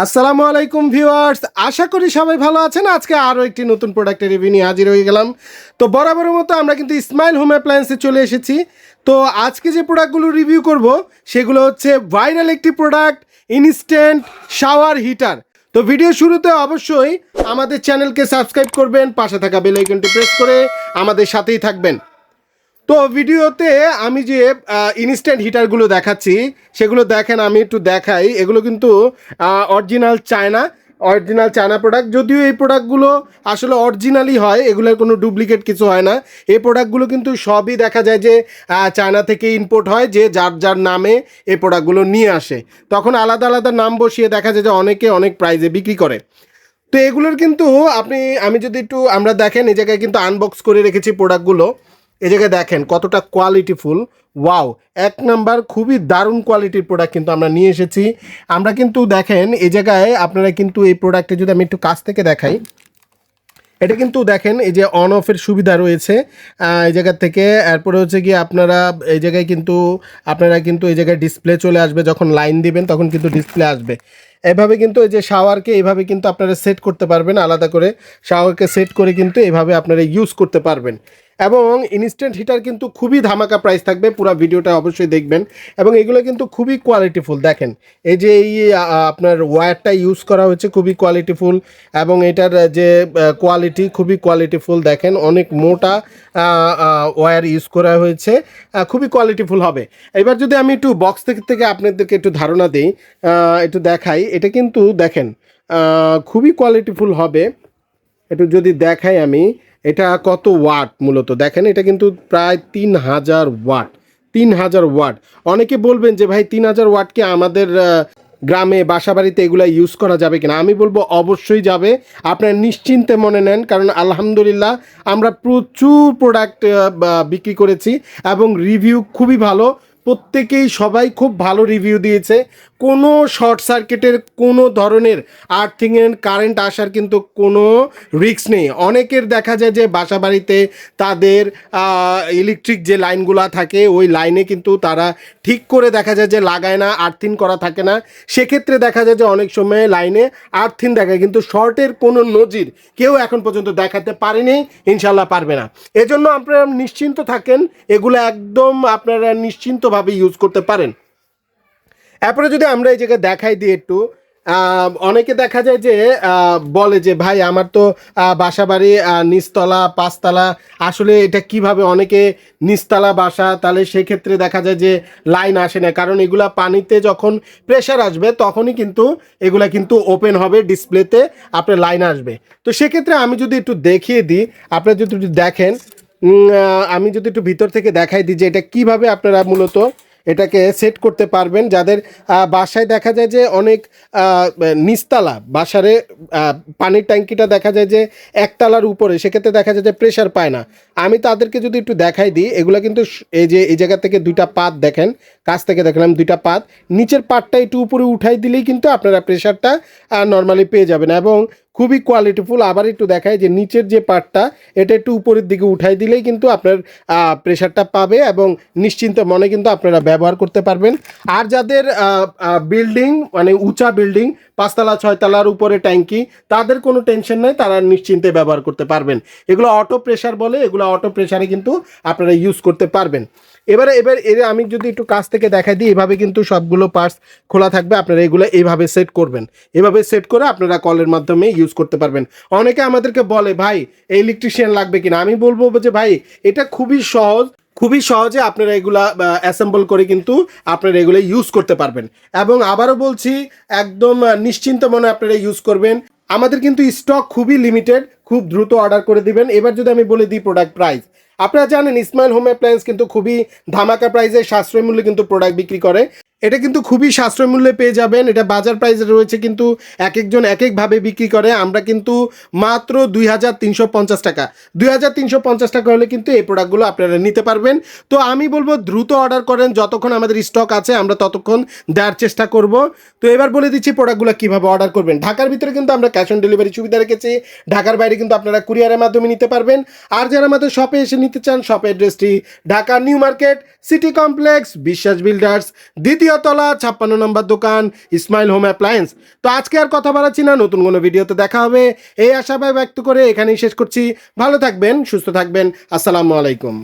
আসসালামু আলাইকুম ভিউয়ার্স, আশা করি সবাই ভালো আছেন। আজকে আরও একটি নতুন প্রোডাক্টের রিভিউ নিয়ে হাজির হয়ে গেলাম। তো বরাবরের মতো আমরা কিন্তু ইসমাইল হোম অ্যাপ্লায়েন্সে চলে এসেছি। তো আজকে যে প্রোডাক্টগুলো রিভিউ করব সেগুলো হচ্ছে ভাইরাল একটি প্রোডাক্ট, ইনস্ট্যান্ট শাওয়ার হিটার। তো ভিডিও শুরুতে অবশ্যই আমাদের চ্যানেলকে সাবস্ক্রাইব করবেন, পাশে থাকা বেল আইকনটি প্রেস করে আমাদের সাথেই থাকবেন। তো ভিডিওতে আমি যে ইনস্ট্যান্ট হিটারগুলো দেখাচ্ছি সেগুলো দেখেন, আমি একটু দেখাই। এগুলো কিন্তু অরিজিনাল চায়না প্রোডাক্ট। যদিও এই প্রোডাক্টগুলো আসলে অরিজিনালই হয়, এগুলোর কোনো ডুপ্লিকেট কিছু হয় না। এই প্রোডাক্টগুলো কিন্তু সবই দেখা যায় যে চায়না থেকে ইম্পোর্ট হয়, যে যার যার নামে এই প্রোডাক্টগুলো নিয়ে আসে, তখন আলাদা আলাদা নাম বসিয়ে দেখা যায় যে অনেকে অনেক প্রাইসে বিক্রি করে। তো এগুলোর কিন্তু আমি যদি একটু আমরা দেখেন, এই জায়গায় কিন্তু আনবক্স করে রেখেছি প্রোডাক্টগুলো। এই জায়গায় দেখেন কতটা কোয়ালিটিফুল। ওয়াও, এক নাম্বার খুবই দারুণ কোয়ালিটির প্রোডাক্ট কিন্তু আমরা নিয়ে এসেছি। আমরা কিন্তু দেখেন এই জায়গায় আপনারা কিন্তু এই প্রোডাক্টে যদি আমি একটু কাছ থেকে দেখাই, এটা কিন্তু দেখেন এই যে অন অফের সুবিধা রয়েছে এই জায়গা থেকে। এরপরে হচ্ছে কি আপনারা এই জায়গায় কিন্তু এই জায়গায় ডিসপ্লে চলে আসবে, যখন লাইন দিবেন তখন কিন্তু ডিসপ্লে আসবে। এভাবে কিন্তু এই যে শাওয়ারকে এইভাবে কিন্তু আপনারা সেট করতে পারবেন, আলাদা করে শাওয়ারকে সেট করে কিন্তু এইভাবে আপনারা ইউজ করতে পারবেন। এবং ইনস্ট্যান্ট হিটার কিন্তু খুবই ধামাকা প্রাইস থাকবে, পুরো ভিডিওটা অবশ্যই দেখবেন। এবং এগুলো কিন্তু খুবই কোয়ালিটিফুল। দেখেন এই যে আপনার ওয়্যারটা ইউজ করা হচ্ছে খুবই কোয়ালিটিফুল, এবং এটার যে কোয়ালিটি খুবই কোয়ালিটিফুল। দেখেন অনেক মোটা ওয়্যার ইউজ করা হয়েছে, খুবই কোয়ালিটিফুল হবে। এবার যদি আমি একটু বক্স থেকে আপনাদেরকে একটু ধারণা দিই, একটু দেখাই, এটা কিন্তু দেখেন খুবই কোয়ালিটিফুল হবে। একটু যদি দেখাই আমি, এটা কত ওয়াট মূলত দেখেন, এটা কিন্তু প্রায় 3000 ওয়াট। 3000 ওয়াট। অনেকে বলবেন যে ভাই 3000 ওয়াট কি আমাদের গ্রামে বাসাবাড়িতে এগুলো ইউজ করা যাবে কিনা? আমি বলবো অবশ্যই যাবে, আপনার নিশ্চিন্তে মনে নেন। কারণ আলহামদুলিল্লাহ আমরা প্রচুর প্রোডাক্ট বিক্রি করেছি এবং রিভিউ খুবই ভালো। প্রত্যেকেই সবাই খুব ভালো রিভিউ দিয়েছে। কোনো শর্ট সার্কিটের, কোনো ধরনের আর্থিংয়ের কারেন্ট আসার কিন্তু কোনো রিস্ক নেই। অনেকের দেখা যায় যে বাসা বাড়িতে তাদের ইলেকট্রিক যে লাইনগুলো থাকে ওই লাইনে কিন্তু তারা ঠিক করে দেখা যায় যে লাগায় না, আর্থিং করা থাকে না। সেক্ষেত্রে দেখা যায় যে অনেক সময় লাইনে আর্থিং দেখায়, কিন্তু শর্টের কোনো নজির কেউ এখন পর্যন্ত দেখাতে পারেনি, ইনশাল্লাহ পারবে না। এজন্য আপনারা নিশ্চিন্ত থাকেন, এগুলো একদম আপনারা নিশ্চিন্তভাবে ইউজ করতে পারেন। এরপরে যদি আমরা এই জায়গায় দেখাই দিই একটু, অনেকে দেখা যায় যে বলে যে ভাই আমার তো বাসা বাড়ি নিচতলা পাঁচতলা, আসলে এটা কিভাবে? অনেকে নিচতলা বাসা, তাহলে সেক্ষেত্রে দেখা যায় যে লাইন আসে না, কারণ এগুলা পানিতে যখন প্রেশার আসবে তখনই কিন্তু এগুলা কিন্তু ওপেন হবে, ডিসপ্লেতে আপনার লাইন আসবে। তো সেক্ষেত্রে আমি যদি একটু দেখিয়ে দিই, আপনারা যদি একটু দেখেন, আমি যদি একটু ভিতর থেকে দেখাই দিই যে এটা কিভাবে আপনারা মূলত এটাকে সেট করতে পারবেন। যাদের বাসায় দেখা যায় যে অনেক নিচতলা বাসারে পানির ট্যাঙ্কিটা দেখা যায় যে একতলার উপরে, সেক্ষেত্রে দেখা যায় যে প্রেশার পায় না। আমি তাদেরকে যদি একটু দেখাই দিই, এগুলো কিন্তু এই যে এই জায়গা থেকে দুইটা পাত দেখেন, কাছ থেকে দেখলাম দুইটা পাত, নিচের পাতটা একটু উপরে উঠাই দিলেই কিন্তু আপনারা প্রেশারটা নর্মালি পেয়ে যাবেন। এবং খুবই কোয়ালিটিফুল। আবার একটু দেখায় যে নিচের যে পার্টটা, এটা একটু উপরের দিকে উঠাই দিলেই কিন্তু আপনার প্রেশারটা পাবে এবং নিশ্চিন্ত মনে কিন্তু আপনারা ব্যবহার করতে পারবেন। আর যাদের বিল্ডিং মানে উঁচা বিল্ডিং, পাঁচতলা ছয়তলার উপরে ট্যাঙ্কি, তাদের কোনো টেনশন নেই, তারা নিশ্চিন্তে ব্যবহার করতে পারবেন। এগুলো অটো প্রেশার বলে, এগুলো অটো প্রেশারে কিন্তু আপনারা ইউজ করতে পারবেন। এবার আমি যদি একটু কাছ থেকে দেখাই দিই, এভাবে কিন্তু সবগুলো পার্টস খোলা থাকবে। আপনারা এগুলো এইভাবে সেট করবেন, এভাবে সেট করে আপনারা কলের মাধ্যমে ইউজ করতে পারবেন। অনেকে আমাদেরকে বলে ভাই ইলেকট্রিশিয়ান লাগবে কিনা? আমি বলবো যে ভাই এটা খুবই সহজ, খুবই সহজে আপনারা এগুলা অ্যাসেম্বল করে কিন্তু আপনারা এগুলো ইউজ করতে পারবেন। এবং আবারও বলছি, একদম নিশ্চিন্ত মনে আপনারা ইউজ করবেন। আমাদের কিন্তু স্টক খুবই লিমিটেড, খুব দ্রুত অর্ডার করে দিবেন। এবার যদি আমি বলে দিই প্রোডাক্ট প্রাইস, আপনারা জানেন ইসমাইল হোম অ্যাপ্লায়েন্স কিন্তু খুবই ধামাকা প্রাইসে সাশ্রয় মূল্যে কিন্তু প্রোডাক্ট বিক্রি করে। এটা কিন্তু খুবই সাশ্রয় মূল্যে পেয়ে যাবেন। এটা বাজার প্রাইসে রয়েছে, কিন্তু এক একজন এক একভাবে বিক্রি করে। আমরা কিন্তু মাত্র 2350 টাকা, 2350 টাকা হলে কিন্তু এই প্রোডাক্টগুলো আপনারা নিতে পারবেন। তো আমি বলবো দ্রুত অর্ডার করেন, যতক্ষণ আমাদের স্টক আছে আমরা ততক্ষণ দেওয়ার চেষ্টা করব। তো এবার বলে দিচ্ছি প্রোডাক্টগুলো কীভাবে অর্ডার করবেন। ঢাকার ভিতরে কিন্তু আমরা ক্যাশ অন ডেলিভারি সুবিধা রেখেছি, ঢাকার বাইরে কিন্তু আপনারা কুরিয়ারের মাধ্যমে নিতে পারবেন। আর যারা আমাদের শপে এসে নিতে চান, শপের অ্যাড্রেসটি Dhaka new market city complex, বিশ্বাস বিল্ডার্স, দ্বিতীয় জিয়াতলা 56 নম্বর দোকান, ইসমাইল হোম অ্যাপ্লায়েন্স। তো আজকে আর কথা বাড়াচ্ছি না, নতুন কোনো ভিডিওতে দেখা হবে এই আশাবাদ ব্যক্ত করে এখানেই শেষ করছি। ভালো থাকবেন, সুস্থ থাকবেন। আসসালামু আলাইকুম।